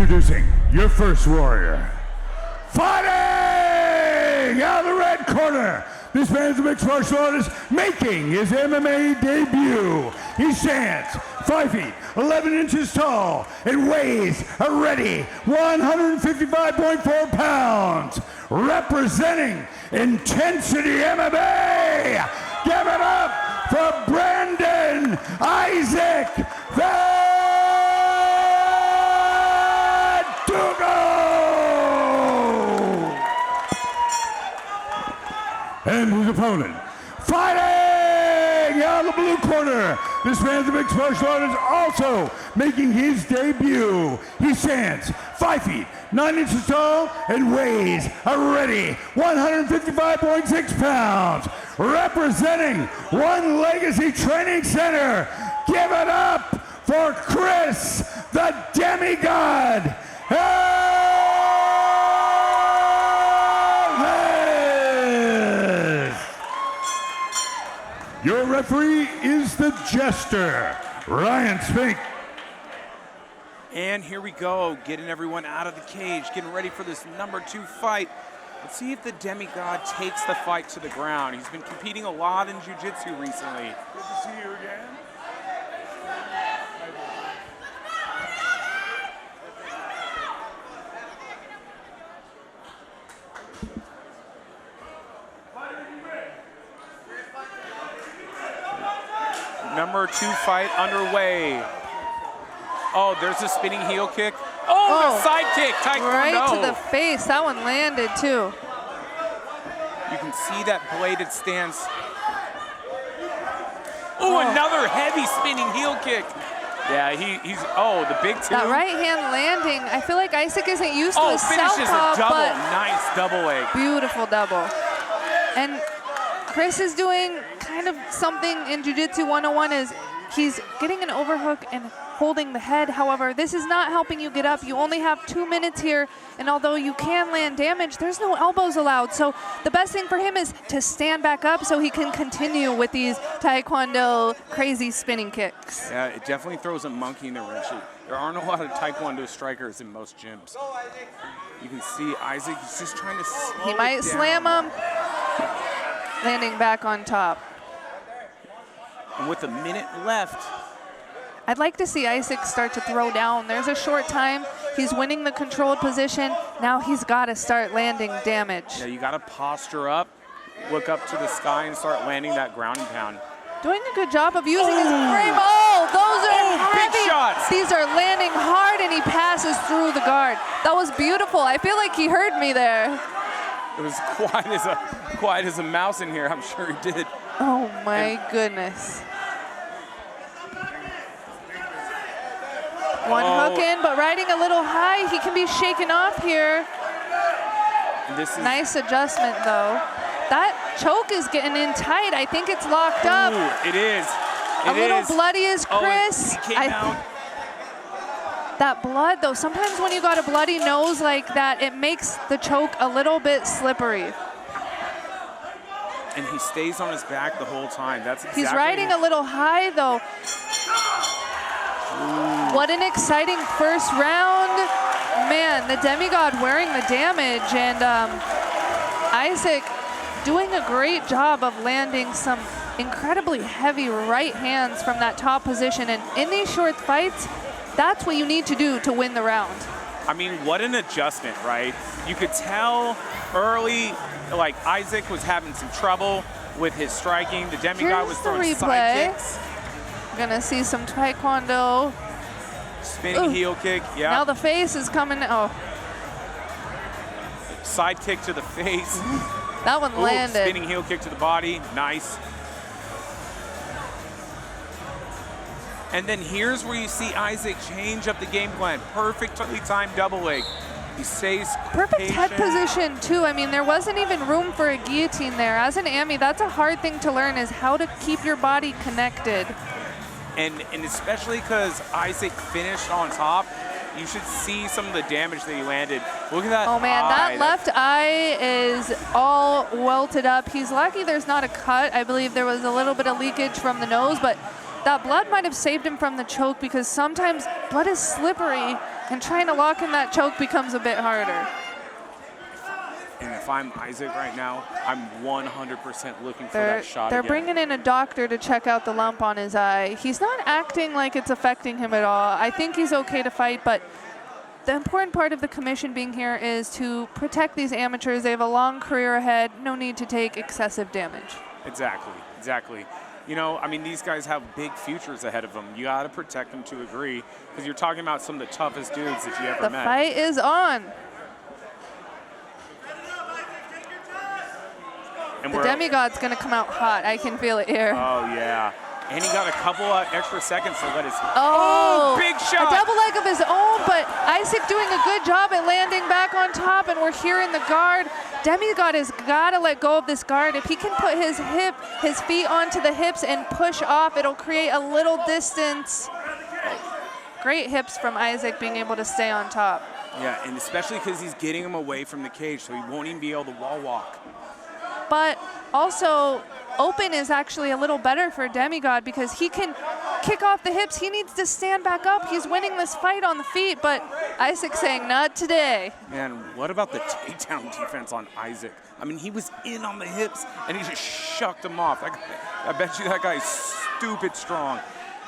Introducing your first warrior. Fighting out of the red corner. This man's a mixed martial artist making his MMA debut. He stands 5 feet, 11 inches tall, and weighs a ready 155.4 pounds. Representing Intensity MMA. Give it up for Brandon Isaac Verdugo! And his opponent, fighting out of the blue corner. This man's a mixed martial artist also making his debut. He stands 5 feet, 9 inches tall, and weighs a ready 155.6 pounds. Representing One Legacy Training Center, give it up for Chris, the DemiGod. Ellis. Your referee is the Jester, Ryan Spink. And here we go, getting everyone out of the cage, getting ready for this #2 fight. Let's see if the DemiGod takes the fight to the ground. He's been competing a lot in jiu-jitsu recently. Good to see you again. #2 fight underway. Oh, there's a spinning heel kick. Oh, the side kick, Taekwondo. Right to the face, that one landed too. You can see that bladed stance. Oh, another heavy spinning heel kick. Yeah, he's, the big two. That right hand landing, I feel like Isaac isn't used to a finishes southpaw, a double, but nice double leg. beautiful double. And Chris is doing kind of something in Jiu-Jitsu 101 is he's getting an overhook and holding the head. However, this is not helping you get up. You only have 2 minutes here, and although you can land damage, there's no elbows allowed. So the best thing for him is to stand back up so he can continue with these Taekwondo crazy spinning kicks. Yeah, it definitely throws a monkey in the wrench. There aren't a lot of Taekwondo strikers in most gyms. You can see Isaac, he's just trying to slow He might slam him, landing back on top. And with a minute left, I'd like to see Isaac start to throw down. There's a short time. He's winning the controlled position. Now he's got to start landing damage. yeah, you got to posture up, look up to the sky, and start landing that ground and pound. Doing a good job of using his frame. Oh, those are big heavy. shots. These are landing hard, and he passes through the guard. That was beautiful. I feel like he heard me there. It was quiet as a mouse in here. I'm sure he did. Oh my goodness. One hook in, but riding a little high. He can be shaken off here. This is Nice adjustment, though. That choke is getting in tight. I think it's locked up. Ooh, it is. A little bloody is Chris. He came out. That blood, though, sometimes when you got a bloody nose like that, it makes the choke a little bit slippery. And he stays on his back the whole time. That's exactly. He's riding a little high, though. Ooh. What an exciting first round. Man, the DemiGod wearing the damage, and Isaac doing a great job of landing some incredibly heavy right hands from that top position. And in these short fights, that's what you need to do to win the round. I mean, what an adjustment, right? You could tell early, like Isaac was having some trouble with his striking. The DemiGod was throwing side kicks. We're gonna see some Taekwondo. Spinning heel kick, yeah. Now the face is coming, oh. Side kick to the face. That one landed. Spinning heel kick to the body, nice. And then here's where you see Isaac change up the game plan. Perfectly timed double leg. He stays Perfect head position too. I mean, there wasn't even room for a guillotine there. As an AMI, that's a hard thing to learn, is how to keep your body connected. And especially because Isaac finished on top, you should see some of the damage that he landed. Look at that. Oh man, that left eye is all welted up. He's lucky there's not a cut. I believe there was a little bit of leakage from the nose, but that blood might have saved him from the choke, because sometimes blood is slippery And trying to lock in that choke becomes a bit harder. And if I'm Isaac right now, I'm 100% looking for that shot They're again. bringing in a doctor to check out the lump on his eye. He's not acting like it's affecting him at all. I think he's okay to fight, but the important part of the commission being here is to protect these amateurs. They have a long career ahead. No need to take excessive damage. Exactly, exactly. You know, I mean, these guys have big futures ahead of them. You got to protect them to a degree because you're talking about some of the toughest dudes that you ever met. The fight is on. And the DemiGod's going to come out hot. I can feel it here. Oh, yeah. And he got a couple of extra seconds to let his... Oh, big shot! A double leg of his own, but Isaac doing a good job at landing back on top, and we're here in the guard. DemiGod has got to let go of this guard. If he can put his feet onto the hips and push off, it'll create a little distance. Great hips from Isaac being able to stay on top. Yeah, and especially because he's getting him away from the cage, so he won't even be able to wall walk. But also, open is actually a little better for DemiGod because he can kick off the hips. He needs to stand back up. He's winning this fight on the feet, but Isaac's saying, not today. Man, what about the takedown defense on Isaac? I mean, he was in on the hips, and he just shucked him off. I bet you that guy's stupid strong.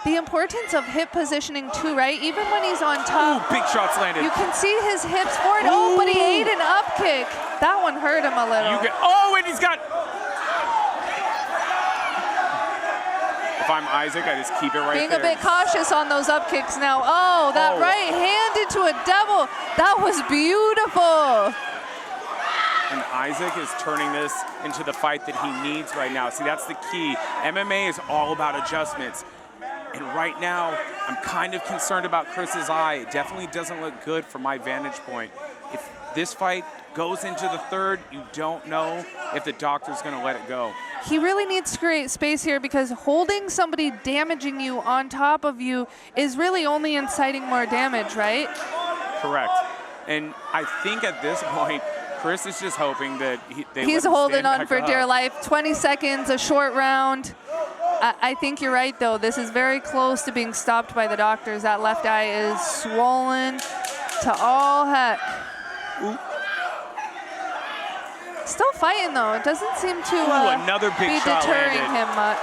The importance of hip positioning too, right? Even when he's on top. Ooh, big shots landed. You can see his hips forward. Oh, but he ate an up kick. That one hurt him a little. And he's got... If I'm Isaac, I just keep it right there. Being a bit cautious on those up kicks now. Oh, that right hand into a double. That was beautiful. And Isaac is turning this into the fight that he needs right now. See, that's the key. MMA is all about adjustments. And right now, I'm kind of concerned about Chris's eye. It definitely doesn't look good from my vantage point. If this fight goes into the third, you don't know if the doctor's going to let it go. He really needs to create space here because holding somebody damaging you on top of you is really only inciting more damage, right? Correct. And I think at this point, Chris is just hoping that he's holding on for dear life. 20 seconds, a short round. I think you're right, though. This is very close to being stopped by the doctors. That left eye is swollen to all heck. Ooh. Still fighting, though. It doesn't seem to another big be shot deterring landed. him much.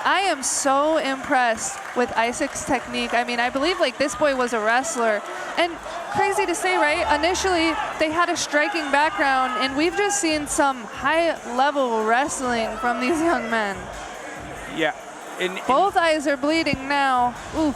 I am so impressed with Isaac's technique. I mean, I believe like this boy was a wrestler. And crazy to say, right? Initially, they had a striking background, and we've just seen some high-level wrestling from these young men. Yeah. Both eyes are bleeding now. Oof.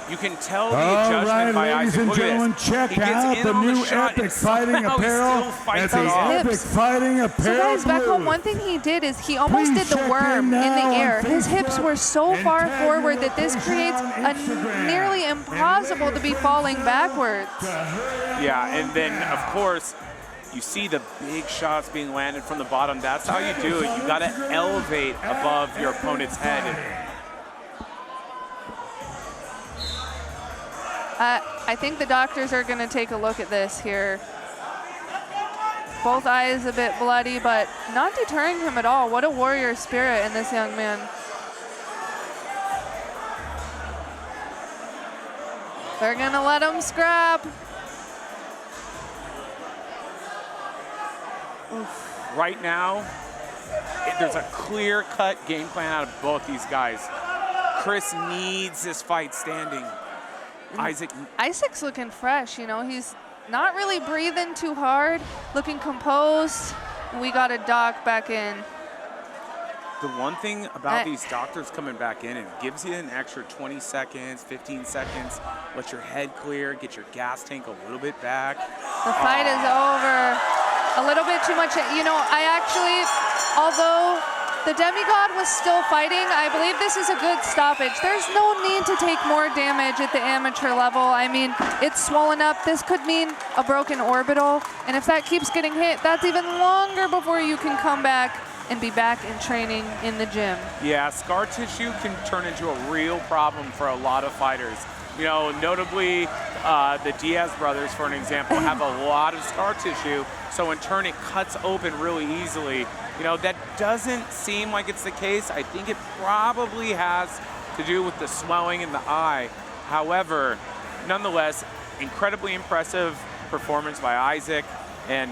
You can tell the adjustment by ladies Isaac. and gentlemen, check out the new Epic Fighting Apparel at the Epic Fighting Apparel. So guys, back home, one thing he did is he almost did the worm in the air. His hips were so far forward that this creates a nearly impossible to be falling backwards. Yeah, and then, of course, you see the big shots being landed from the bottom. That's how you do it. You got to elevate above your opponent's head. I think the doctors are going to take a look at this here. Both eyes a bit bloody, but not deterring him at all. What a warrior spirit in this young man. They're going to let him scrap. Oof. Right now, there's a clear-cut game plan out of both these guys. Chris needs this fight standing. Isaac's looking fresh, you know. He's not really breathing too hard, looking composed. We got a doc back in. The one thing about these doctors coming back in, it gives you an extra 20 seconds, 15 seconds. Let your head clear, get your gas tank a little bit back. The fight is over. A little bit too much. You know, although the DemiGod was still fighting, I believe this is a good stoppage. There's no need to take more damage at the amateur level. I mean, it's swollen up. This could mean a broken orbital. And if that keeps getting hit, that's even longer before you can come back and be back in training in the gym. Yeah, scar tissue can turn into a real problem for a lot of fighters. You know, notably the Diaz brothers, for an example, have a lot of scar tissue. So in turn, it cuts open really easily. You know, that doesn't seem like it's the case. I think it probably has to do with the swelling in the eye. However, nonetheless, incredibly impressive performance by Isaac. And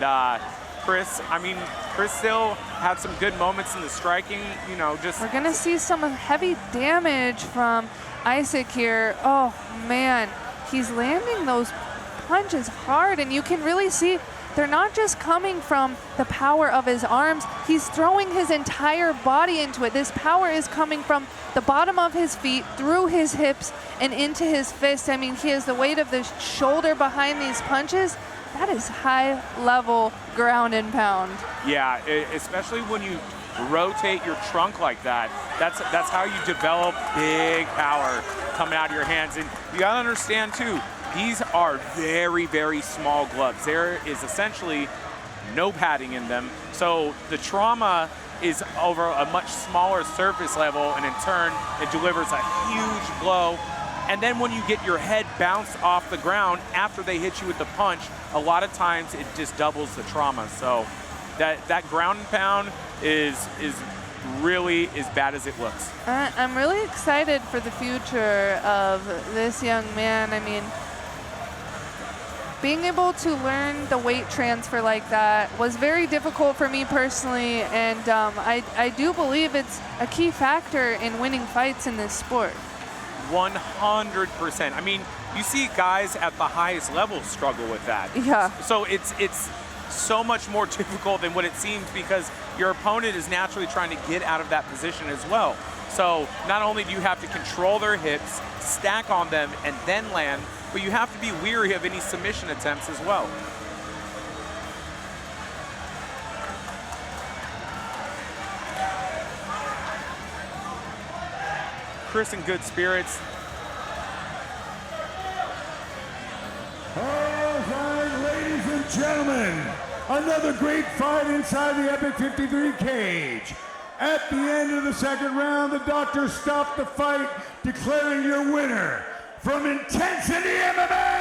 Chris, I mean, Chris still had some good moments in the striking, you know, just... We're gonna see some heavy damage from Isaac here. Oh man, he's landing those punches hard, and you can really see they're not just coming from the power of his arms, he's throwing his entire body into it. This power is coming from the bottom of his feet, through his hips, and into his fists. I mean, he has the weight of the shoulder behind these punches. That is high-level ground and pound. Yeah, especially when you rotate your trunk like that. That's how you develop big power coming out of your hands. And you gotta understand too, these are very, very small gloves. There is essentially no padding in them. So the trauma is over a much smaller surface level, and in turn, it delivers a huge blow. And then when you get your head bounced off the ground after they hit you with the punch, a lot of times it just doubles the trauma. So that ground and pound is really as bad as it looks. I'm really excited for the future of this young man. I mean, being able to learn the weight transfer like that was very difficult for me personally, and I do believe it's a key factor in winning fights in this sport. 100%. I mean, you see guys at the highest level struggle with that. Yeah. So it's so much more difficult than what it seems, because your opponent is naturally trying to get out of that position as well. So not only do you have to control their hips, stack on them, and then land, but you have to be weary of any submission attempts as well. Chris in good spirits. All right, ladies and gentlemen, another great fight inside the Epic 53 cage. At the end of the second round, the doctor stopped the fight, declaring your winner from Intensity MMA,